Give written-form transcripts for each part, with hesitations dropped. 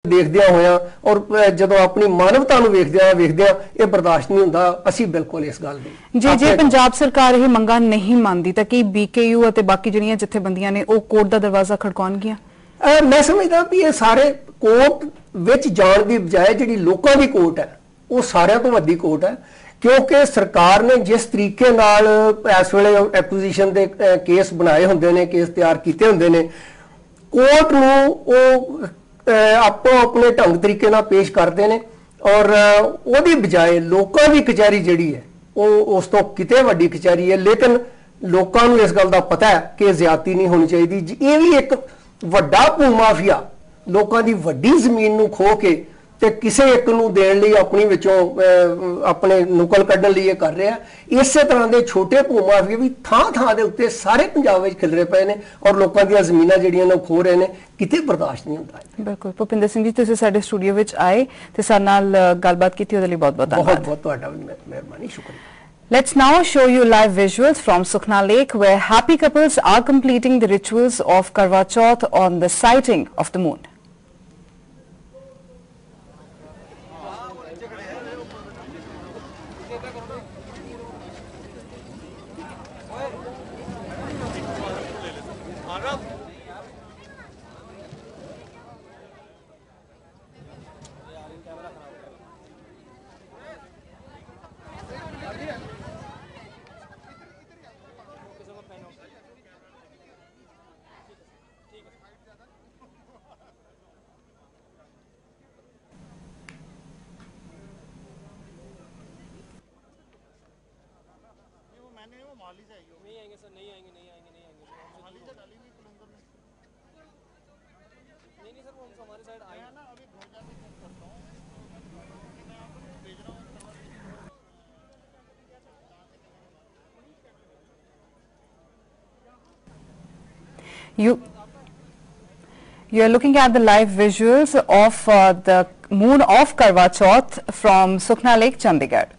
देखदिया होया और जदों अपनी मानवता नूं वेखदिया ये बर्दाश्त नहीं हुंदा। असीं बिल्कुल इस गल दी जे पंजाब सरकार ये मंगां नहीं मानदी तां कि BKU अते बाकी जिहड़ियां जथेबंदियां ने ओह कोर्ट दा दरवाजा खड़काउणगियां? मैं समझदा भी ये सारे कोर्ट विच जाण दी बजाय जिहड़ी लोकां दी कोर्ट है वो सारियां तों वड्डी कोर्ट है, क्योंकि सरकार ने जिस तरीके नाल इस वेले एक्विजिशन दे केस बनाए हुंदे ने, केस तैयार कीते हुंदे ने, कोर्ट नूं वो आपो अपने ढंग तरीके नाल पेश करते हैं और ਉਹਦੀ बजाय लोगों की कचहरी जिहड़ी है वो उस तो किते वड्डी कचहरी है। लेकिन लोगों को इस गल का पता है कि ज्यादती नहीं होनी चाहिए। ये भी एक वड्डा भूमाफिया लोगों की वड्डी जमीन नूं खो के ते किसी एक नूं देण लई अपनी विचों अपने नुकल कढण लई कर रहा है। इस तरह के छोटे भूमाफिया भी थां दे उत्ते सारे पंजाब विच खिलरे पे ने और लोगों दी ज़मीनां जिहड़ियां ने खो रहे हैं, किते बर्दाश्त नहीं होता। बिल्कुल भुपिंदर सिंह जी, तुसीं साडे स्टूडियो विच आए ते साडे नाल गलबात कीती, उहदे लई बहुत-बहुत धन्नवाद। बहुत-बहुत तुहाडा मेहरबानी, शुक्रिया। Let's now show you live visuals from Sukhna Lake, where happy couples are completing the rituals of Karwa Chauth on the sighting of the moon. You are looking at the live visuals of the moon of Karwa Chauth from Sukhna Lake, Chandigarh.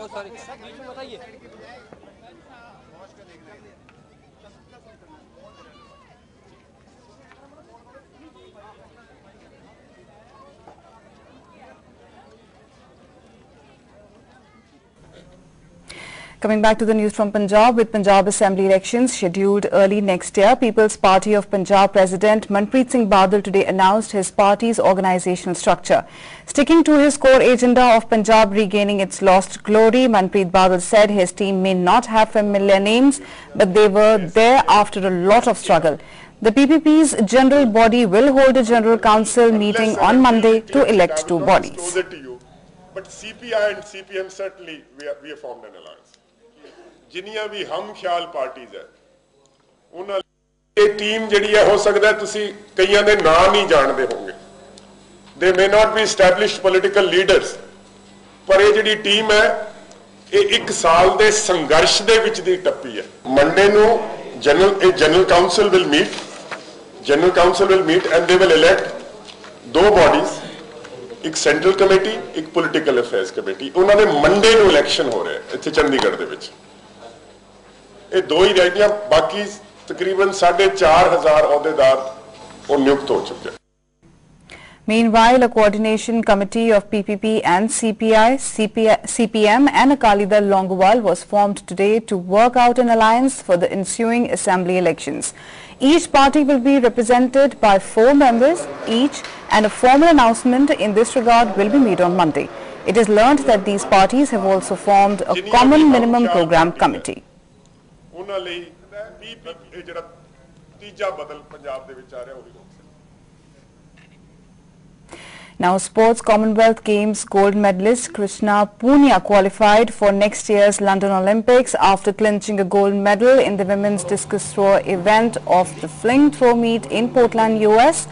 Sorry बताइए। Coming back to the news from Punjab, with Punjab Assembly elections scheduled early next year, People's Party of Punjab President Manpreet Singh Badal today announced his party's organizational structure. Sticking to his core agenda of Punjab regaining its lost glory, Manpreet Badal said his team may not have familiar names, but they were there after a lot of struggle. The PPP's general body will hold a general council meeting on Monday to elect two bodies. But CPI and CPM certainly we have formed an alliance. जिन्नियां भी हम ख्याल parties है उन्होंने team जिहड़ी है हो सकता है तुसी कईयां दे नाम ही जानते होंगे, they may not be established political leaders, पर ये जिहड़ी टीम है ये एक साल दे संघर्ष दे विच दी टप्पी है। मंडे नूं general council will meet and they will elect दो बॉडीज, एक सेंट्रल कमेटी, एक पॉलिटिकल अफेयर्स कमेटी। उन्होंने मंडे नूं इलेक्शन हो रहे हैं इत्थे चंडीगढ़ दे विच। ये दो ही रह गई, बाकी तकरीबन 4,500 अहदेदार नियुक्त हो चुके हैं। Meanwhile, a coordination committee of PPP and CPM and Akali Dal Longowal was formed today to work out an alliance for the ensuing assembly elections. Each party will be represented by 4 members each, and a formal announcement in this regard will be made on Monday. It is learned that these parties have also formed a common minimum program committee. ਉਹਨਾਂ ਲਈ PPP ਜਿਹੜਾ ਤੀਜਾ ਬਦਲ ਪੰਜਾਬ ਦੇ ਵਿੱਚ ਆ ਰਿਹਾ ਉਹ ਵੀ Now, Sports Commonwealth Games gold medalist Krishna Punia qualified for next year's London Olympics after clinching a gold medal in the women's discus throw event of the fling throw meet in Portland, US.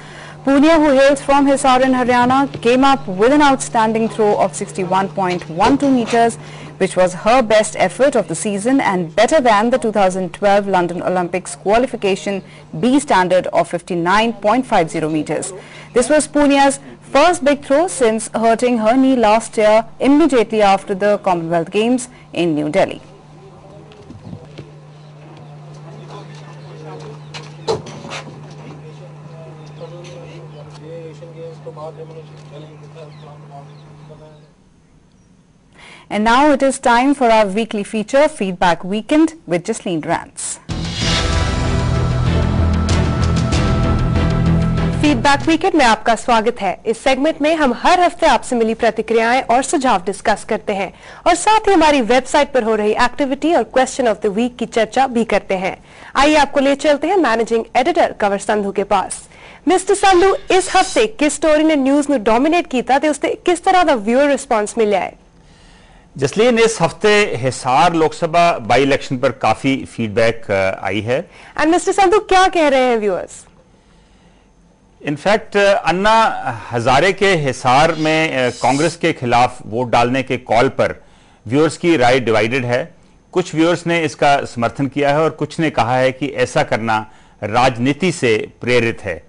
Punia, who hails from Hisar in Haryana, came up with an outstanding throw of 61.12 meters, which was her best effort of the season and better than the 2012 London Olympics qualification B standard of 59.50 meters. This was Punia's first big throw since hurting her knee last year immediately after the Commonwealth Games in New Delhi. And now it is time for our weekly feature, Feedback Weekend with Jasleen Rance. Feedback weekend में आपका स्वागत है। इस segment में हम हर हफ्ते आपसे मिली प्रतिक्रियाएं और सुझाव डिस्कस करते हैं और साथ ही हमारी वेबसाइट पर हो रही एक्टिविटी और क्वेश्चन ऑफ द वीक की चर्चा भी करते हैं। आइए आपको ले चलते हैं मैनेजिंग एडिटर कंवर संधू के पास। मिस्टर संधू, इस हफ्ते किस स्टोरी ने न्यूज़ में डोमिनेट किया ते उसते किस तरह का व्यूअर रिस्पांस मिला है? जसलीन, इस हफ्ते हिसार लोकसभा बाई इलेक्शन पर काफी फीडबैक आई है। एंड मिस्टर संधू, क्या कह रहे हैं व्यूअर्स? इनफैक्ट अन्ना हजारे के हिसार में कांग्रेस के खिलाफ वोट डालने के कॉल पर व्यूअर्स की राय डिवाइडेड है। कुछ व्यूअर्स ने इसका समर्थन किया है और कुछ ने कहा है कि ऐसा करना राजनीति से प्रेरित है।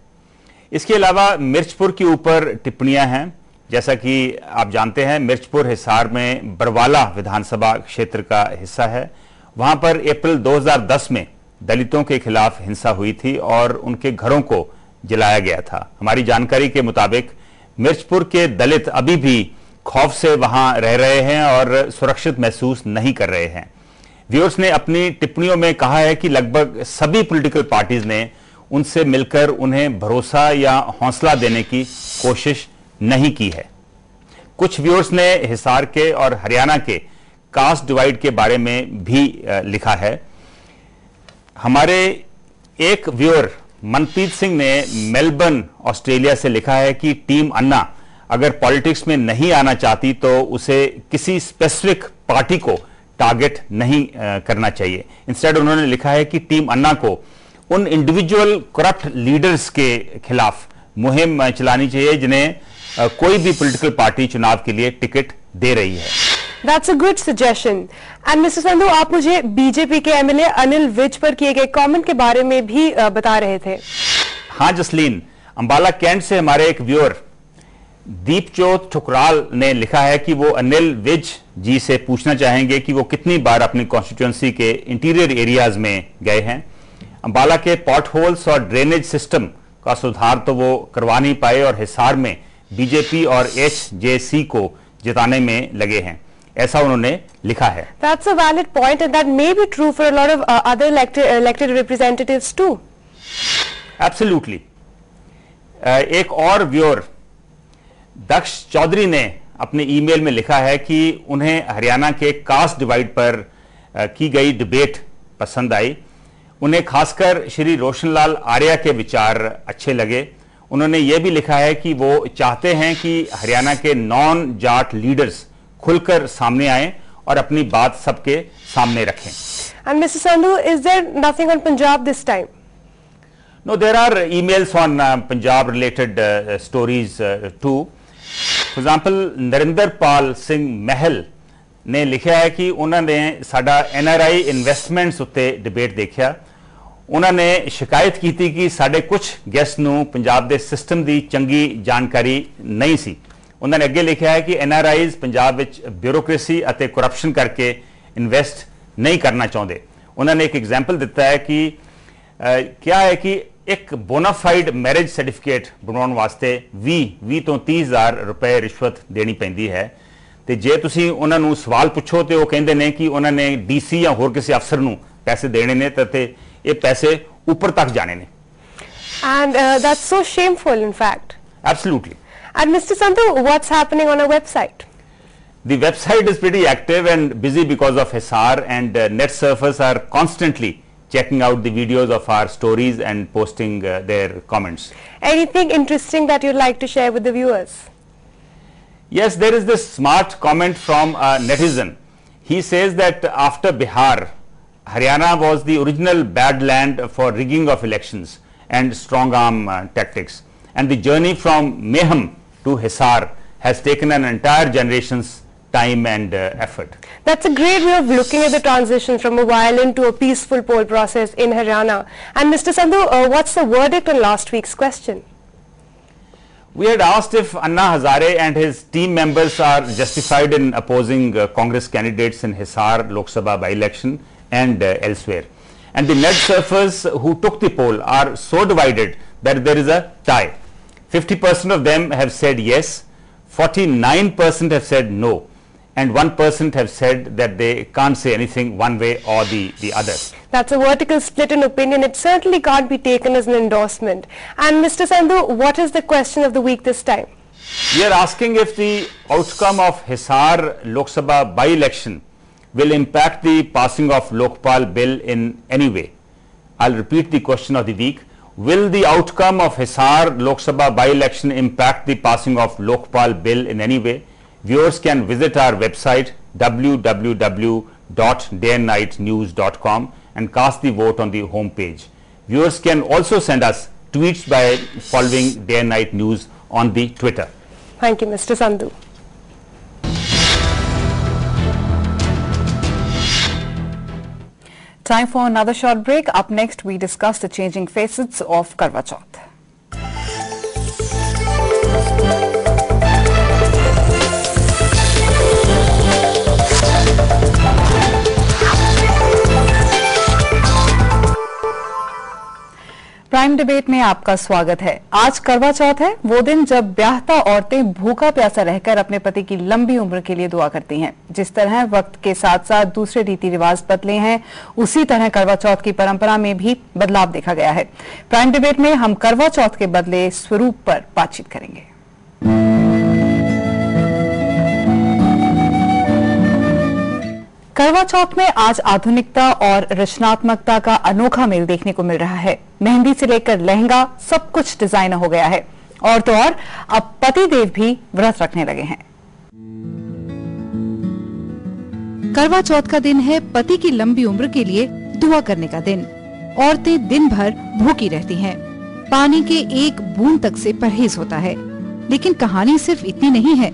इसके अलावा मिर्चपुर के ऊपर टिप्पणियां हैं। जैसा कि आप जानते हैं, मिर्चपुर हिसार में बरवाला विधानसभा क्षेत्र का हिस्सा है। वहां पर अप्रैल 2010 में दलितों के खिलाफ हिंसा हुई थी और उनके घरों को जलाया गया था। हमारी जानकारी के मुताबिक मिर्चपुर के दलित अभी भी खौफ से वहां रह रहे हैं और सुरक्षित महसूस नहीं कर रहे हैं। व्यूअर्स ने अपनी टिप्पणियों में कहा है कि लगभग सभी पॉलिटिकल पार्टीज ने उनसे मिलकर उन्हें भरोसा या हौसला देने की कोशिश नहीं की है। कुछ व्यूअर्स ने हिसार के और हरियाणा के कास्ट डिवाइड के बारे में भी लिखा है। हमारे एक व्यूअर मनप्रीत सिंह ने मेलबर्न ऑस्ट्रेलिया से लिखा है कि टीम अन्ना अगर पॉलिटिक्स में नहीं आना चाहती तो उसे किसी स्पेसिफिक पार्टी को टारगेट नहीं करना चाहिए। इंस्टेड उन्होंने लिखा है कि टीम अन्ना को उन इंडिविजुअल करप्ट लीडर्स के खिलाफ मुहिम चलानी चाहिए जिन्हें कोई भी पॉलिटिकल पार्टी चुनाव के लिए टिकट दे रही है। That's a good suggestion. And mister Sandhu, आप मुझे बीजेपी के एमएलए अनिल विज पर किए गए कमेंट के बारे में भी बता रहे थे। हाँ जसलीन, अंबाला कैंट से हमारे एक व्यूअर दीपजोत ठुकराल ने लिखा है कि वो अनिल विज जी से पूछना चाहेंगे कि वो कितनी बार अपनी कॉन्स्टिट्यूएंसी के इंटीरियर एरियाज में गए हैं। अंबाला के पॉट होल्स और ड्रेनेज सिस्टम का सुधार तो वो करवा नहीं पाए और हिसार में बीजेपी और HJC को जिताने में लगे हैं, ऐसा उन्होंने लिखा है। That's a valid point and that may be true for a lot of other elected representatives too. Absolutely. एक और व्यूअर दक्ष चौधरी ने अपने ईमेल में लिखा है कि उन्हें हरियाणा के कास्ट डिवाइड पर की गई डिबेट पसंद आई। उन्हें खासकर श्री रोशनलाल आर्या के विचार अच्छे लगे। उन्होंने यह भी लिखा है कि वो चाहते हैं कि हरियाणा के नॉन जाट लीडर्स खुलकर सामने आएं और अपनी बात सबके सामने रखें। And Mr. Sandhu, is there nothing on Punjab this time? No, there are emails on Punjab related stories too. For example, Narinder Pal Singh महल ने लिखा है कि उन्होंने साडा NRI इन्वेस्टमेंट्स उत्ते डिबेट देखा। उन्होंने शिकायत की थी कि साडे कुछ गेस्ट नूं पंजाब दे सिस्टम दी चंगी जानकारी नहीं सी। उन्होंने अगे लिखा है कि NRIs पंजाब विच ब्यूरोक्रेसी अते करप्शन करके इन्वेस्ट नहीं करना चाहते। उन्होंने एक एग्जाम्पल दिता है कि क्या है कि एक बोनाफाइड मैरिज सर्टिफिकेट ਬਣਾਉਣ ਵਾਸਤੇ 20 ਤੋਂ 30,000 ਰੁਪਏ ਰਿਸ਼ਵਤ ਦੇਣੀ ਪੈਂਦੀ ਹੈ ਤੇ ਜੇ ਤੁਸੀਂ ਉਹਨਾਂ ਨੂੰ ਸਵਾਲ ਪੁੱਛੋ ਤੇ ਉਹ ਕਹਿੰਦੇ ਨੇ ਕਿ ਉਹਨਾਂ ਨੇ ਡੀਸੀ ਜਾਂ ਹੋਰ ਕਿਸੇ ਅਫਸਰ ਨੂੰ ਪੈਸੇ ਦੇਣੇ ਨੇ ਤੇ ਇਹ ਪੈਸੇ ਉੱਪਰ ਤੱਕ ਜਾਣੇ ਨੇ And that's so shameful, in fact. Absolutely. And Mr. Sandhu, what's happening on our website? The website is pretty active and busy because of Hisar, and net surfers are constantly checking out the videos of our stories and posting their comments. Anything interesting that you'd like to share with the viewers? Yes, there is this smart comment from a netizen. He says that after Bihar, Haryana was the original bad land for rigging of elections and strong arm tactics, and the journey from Mayhem to Hisar has taken an entire generation's time and effort. That's a great way of looking at the transition from a violent to a peaceful poll process in Haryana. And Mr. Sandhu, what's the verdict on last week's question? We had asked if Anna Hazare and his team members are justified in opposing Congress candidates in Hisar Lok Sabha by-election and elsewhere. And the net surfers who took the poll are so divided that there is a tie. 50% of them have said yes, 49% have said no, and 1% have said that they can't say anything one way or the other. That's a vertical split in opinion. It certainly can't be taken as an endorsement. And Mr. Sandhu, what is the question of the week this time? We are asking if the outcome of Hisar Lok Sabha by-election will impact the passing of Lokpal bill in any way. I'll repeat the question of the week. Will the outcome of Hisar Lok Sabha by-election impact the passing of Lokpal bill in any way? Viewers can visit our website www.dayandnightnews.com and cast the vote on the home page. Viewers can also send us tweets by following Day and Night News on the Twitter. Thank you, Mr. Sandhu. Time for another short break. Up next, we discuss the changing facets of Karwa Chauth. Prime debate में आपका स्वागत है। आज करवा चौथ है, वो दिन जब ब्याहता औरतें भूखा प्यासा रहकर अपने पति की लंबी उम्र के लिए दुआ करती हैं। जिस तरह वक्त के साथ साथ दूसरे रीति रिवाज बदले हैं, उसी तरह करवा चौथ की परंपरा में भी बदलाव देखा गया है। प्राइम डिबेट में हम करवा चौथ के बदले स्वरूप पर बातचीत करेंगे। करवा चौथ में आज आधुनिकता और रचनात्मकता का अनोखा मेल देखने को मिल रहा है। मेहंदी से लेकर लहंगा सब कुछ डिजाइनर हो गया है, और तो और अब पतिदेव भी व्रत रखने लगे हैं। करवा चौथ का दिन है पति की लंबी उम्र के लिए दुआ करने का दिन। औरतें दिन भर भूखी रहती हैं। पानी के एक बूंद तक से परहेज होता है। लेकिन कहानी सिर्फ इतनी नहीं है।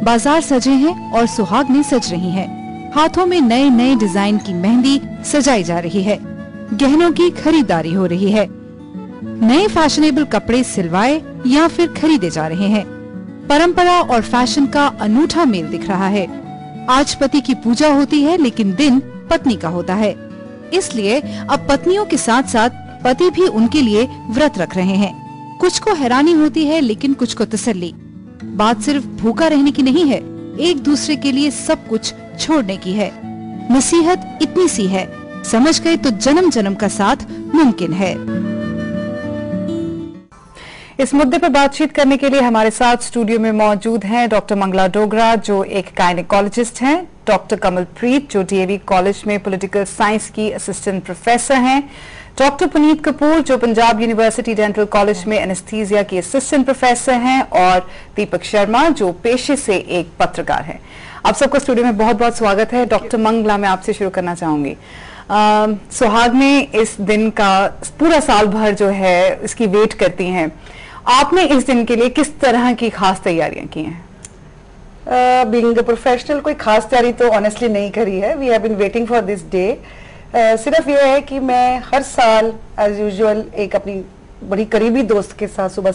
बाजार सजे हैं और सुहागनें सज रही हैं। हाथों में नए नए डिजाइन की मेहंदी सजाई जा रही है। गहनों की खरीदारी हो रही है। नए फैशनेबल कपड़े सिलवाए या फिर खरीदे जा रहे हैं। परंपरा और फैशन का अनूठा मेल दिख रहा है। आज पति की पूजा होती है, लेकिन दिन पत्नी का होता है। इसलिए अब पत्नियों के साथ साथ पति भी उनके लिए व्रत रख रहे हैं। कुछ को हैरानी होती है, लेकिन कुछ को तसल्ली। बात सिर्फ भूखा रहने की नहीं है, एक दूसरे के लिए सब कुछ छोड़ने की है। नसीहत इतनी सी है, समझ गए तो जन्म जन्म का साथ मुमकिन है। इस मुद्दे पर बातचीत करने के लिए हमारे साथ स्टूडियो में मौजूद हैं डॉक्टर मंगला डोगरा, जो एक गायनेकोलॉजिस्ट हैं, डॉक्टर कमलप्रीत, जो डीएवी कॉलेज में पॉलिटिकल साइंस की असिस्टेंट प्रोफेसर हैं, डॉक्टर पुनीत कपूर, जो पंजाब यूनिवर्सिटी डेंटल कॉलेज में एनेस्थीसिया की असिस्टेंट प्रोफेसर हैं, और दीपक शर्मा, जो पेशे से एक पत्रकार हैं। आप सबका स्टूडियो में बहुत बहुत स्वागत है। डॉक्टर मंगला, मैं आपसे शुरू करना चाहूंगी। सुहागनें इस दिन का पूरा साल भर जो है इसकी वेट करती हैं। आपने इस दिन के लिए किस तरह की खास तैयारियां की हैं? बीइंग अ प्रोफेशनल कोई खास तैयारी तो ऑनेस्टली नहीं करी है। We have been waiting for this day. सिर्फ ये है कि मैं हर साल एज यूजुअल एक अपनी बड़ी करीबी दोस्त के साथ सुबह